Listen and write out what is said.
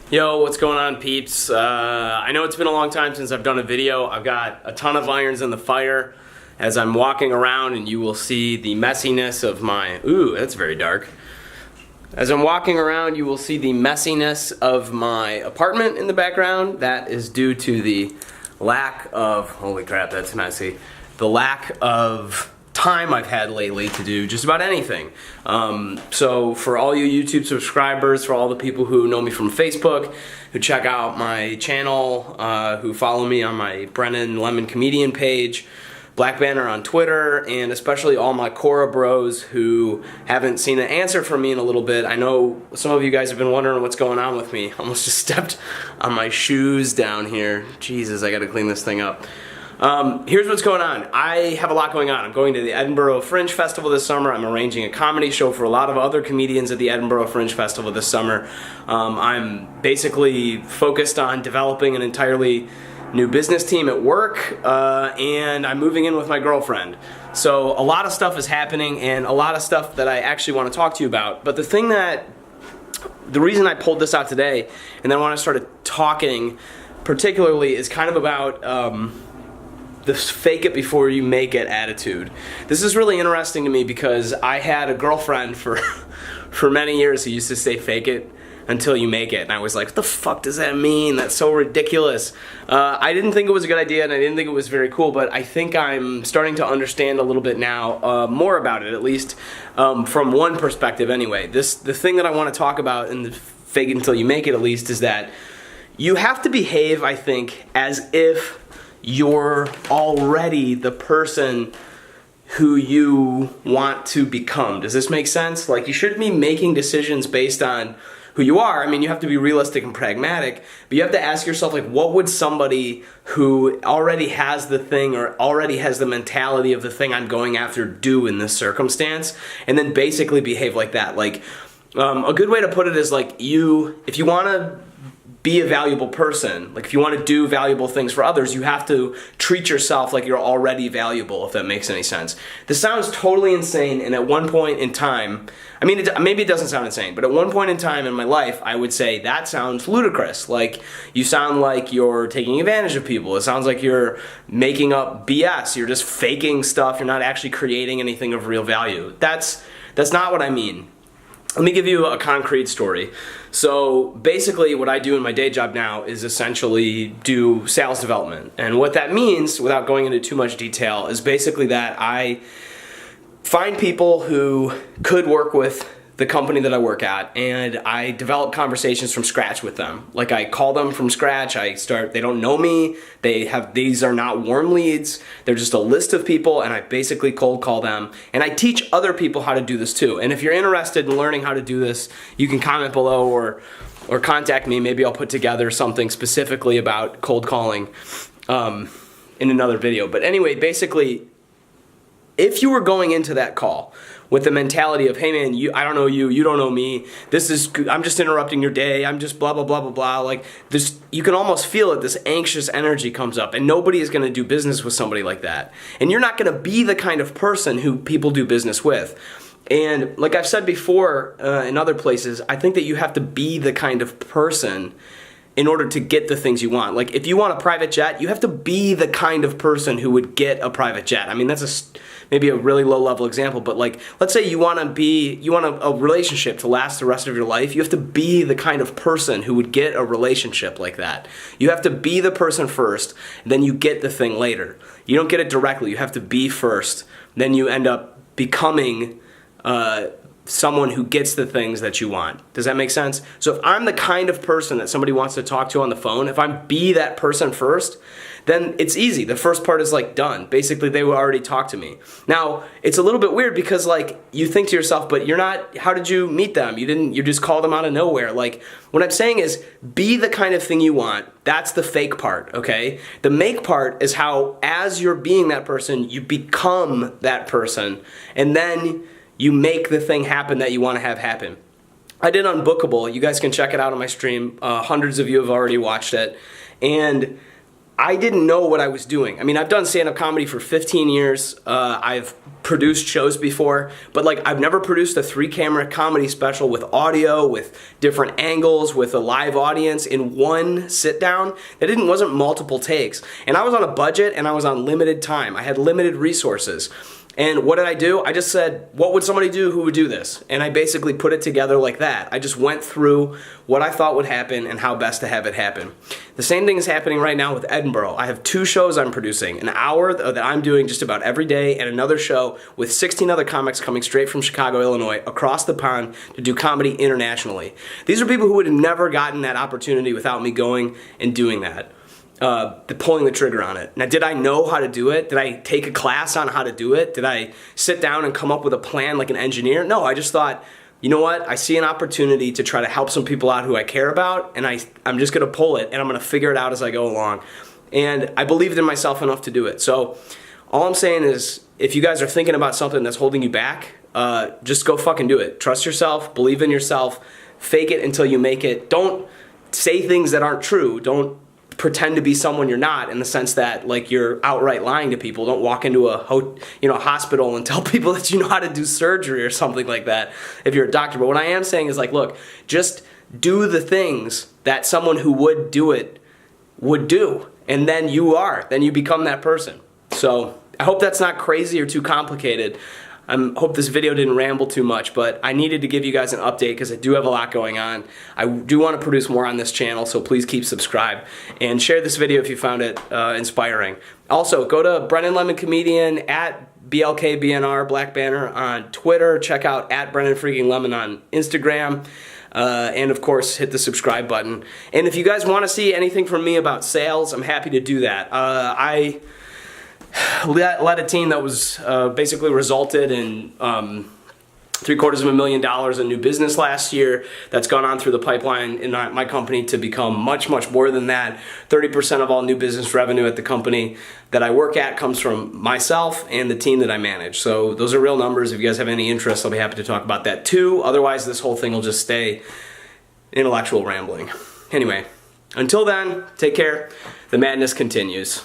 Yo, what's going on, peeps? I know it's been a long time since I've done a video. I've got a ton of irons in the fire as I'm walking around, and you will see the messiness of my... Ooh, that's very dark. As I'm walking around, you will see the messiness of my apartment in the background. That is due to the lack of... Holy crap, that's messy. The lack of time I've had lately to do just about anything. So for all you YouTube subscribers, for all the people who know me from Facebook, who check out my channel, who follow me on my Brennan Lemon Comedian page, Black Banner on Twitter, and especially all my Quora bros who haven't seen an answer from me in a little bit. I know some of you guys have been wondering what's going on with me. Almost just stepped on my shoes down here. Jesus, I gotta clean this thing up. Here's what's going on. I have a lot going on. I'm going to the Edinburgh Fringe Festival this summer. I'm arranging a comedy show for a lot of other comedians at the Edinburgh Fringe Festival this summer. I'm basically focused on developing an entirely new business team at work, and I'm moving in with my girlfriend. So a lot of stuff is happening, and a lot of stuff that I actually want to talk to you about. But the reason I pulled this out today, and then I want to start talking particularly, is kind of about this fake it before you make it attitude. This is really interesting to me because I had a girlfriend for many years who used to say fake it until you make it, and I was like, what the fuck does that mean? That's so ridiculous. I didn't think it was a good idea, and I didn't think it was very cool, but I think I'm starting to understand a little bit now, more about it, at least from one perspective anyway. The thing that I want to talk about in the fake it until you make it, at least, is that you have to behave, I think, as if you're already the person who you want to become. Does this make sense? Like, you shouldn't be making decisions based on who you are. I mean, you have to be realistic and pragmatic, but you have to ask yourself, like, what would somebody who already has the thing or already has the mentality of the thing I'm going after do in this circumstance? And then basically behave like that. Like, a good way to put it is like, if you want to be a valuable person, like if you want to do valuable things for others, you have to treat yourself like you're already valuable, if that makes any sense. This sounds totally insane, and at one point in time, I mean, maybe it doesn't sound insane, but at one point in time in my life, I would say that sounds ludicrous. Like, you sound like you're taking advantage of people. It sounds like you're making up BS. You're just faking stuff. You're not actually creating anything of real value. That's not what I mean. Let me give you a concrete story. So basically what I do in my day job now is essentially do sales development. And what that means, without going into too much detail, is basically that I find people who could work with the company that I work at, and I develop conversations from scratch with them. Like, I call them from scratch. They don't know me. These are not warm leads. They're just a list of people, and I basically cold call them. And I teach other people how to do this too. And if you're interested in learning how to do this, you can comment below or contact me. Maybe I'll put together something specifically about cold calling in another video. But anyway, basically, if you were going into that call with the mentality of, hey man, I don't know you, you don't know me, I'm just interrupting your day, I'm just blah, blah, blah, blah, blah, like this, you can almost feel it, this anxious energy comes up, and nobody is gonna do business with somebody like that. And you're not gonna be the kind of person who people do business with. And like I've said before in other places, I think that you have to be the kind of person in order to get the things you want. Like, if you want a private jet, you have to be the kind of person who would get a private jet. I mean, that's maybe a really low-level example, but like, let's say you want a relationship to last the rest of your life. You have to be the kind of person who would get a relationship like that. You have to be the person first, then you get the thing later. You don't get it directly. You have to be first. Then you end up becoming someone who gets the things that you want. Does that make sense? So if I'm the kind of person that somebody wants to talk to on the phone, if I'm that person first, then it's easy. The first part is like done. Basically, they will already talk to me. Now, it's a little bit weird because like you think to yourself, but you're not, how did you meet them? You just called them out of nowhere. Like, what I'm saying is, be the kind of thing you want. That's the fake part, okay? The make part is how, as you're being that person, you become that person, and then you make the thing happen that you want to have happen. I did Unbookable. You guys can check it out on my stream. Hundreds of you have already watched it. And I didn't know what I was doing. I mean, I've done stand-up comedy for 15 years. I've produced shows before, but like I've never produced a 3-camera comedy special with audio, with different angles, with a live audience in one sit down. That wasn't multiple takes. And I was on a budget and I was on limited time. I had limited resources. And what did I do? I just said, what would somebody do who would do this? And I basically put it together like that. I just went through what I thought would happen and how best to have it happen. The same thing is happening right now with Edinburgh. I have 2 shows I'm producing, an hour that I'm doing just about every day, and another show with 16 other comics coming straight from Chicago, Illinois, across the pond to do comedy internationally. These are people who would have never gotten that opportunity without me going and doing that. Pulling the trigger on it. Now, did I know how to do it? Did I take a class on how to do it? Did I sit down and come up with a plan like an engineer? No, I just thought, you know what? I see an opportunity to try to help some people out who I care about, and I'm just going to pull it, and I'm going to figure it out as I go along. And I believed in myself enough to do it. So all I'm saying is, if you guys are thinking about something that's holding you back, just go fucking do it. Trust yourself, believe in yourself, fake it until you make it. Don't say things that aren't true. Don't pretend to be someone you're not, in the sense that like you're outright lying to people. Don't walk into a hospital and tell people that you know how to do surgery or something like that if you're a doctor. But what I am saying is, like, look, just do the things that someone who would do it would do, and then you become that person. So I hope that's not crazy or too complicated. I hope this video didn't ramble too much, but I needed to give you guys an update because I do have a lot going on. I do want to produce more on this channel, so please keep subscribed and share this video if you found it inspiring. Also, go to Brennan Lemon Comedian at BLKBNR Black Banner on Twitter. Check out at Brennan Freaking Lemon on Instagram. And of course, hit the subscribe button. And if you guys want to see anything from me about sales, I'm happy to do that. I led a team that was basically resulted in $750,000 in new business last year. That's gone on through the pipeline in my company to become much, much more than that. 30% of all new business revenue at the company that I work at comes from myself and the team that I manage. So those are real numbers. If you guys have any interest, I'll be happy to talk about that too. Otherwise, this whole thing will just stay intellectual rambling. Anyway, until then, take care. The madness continues.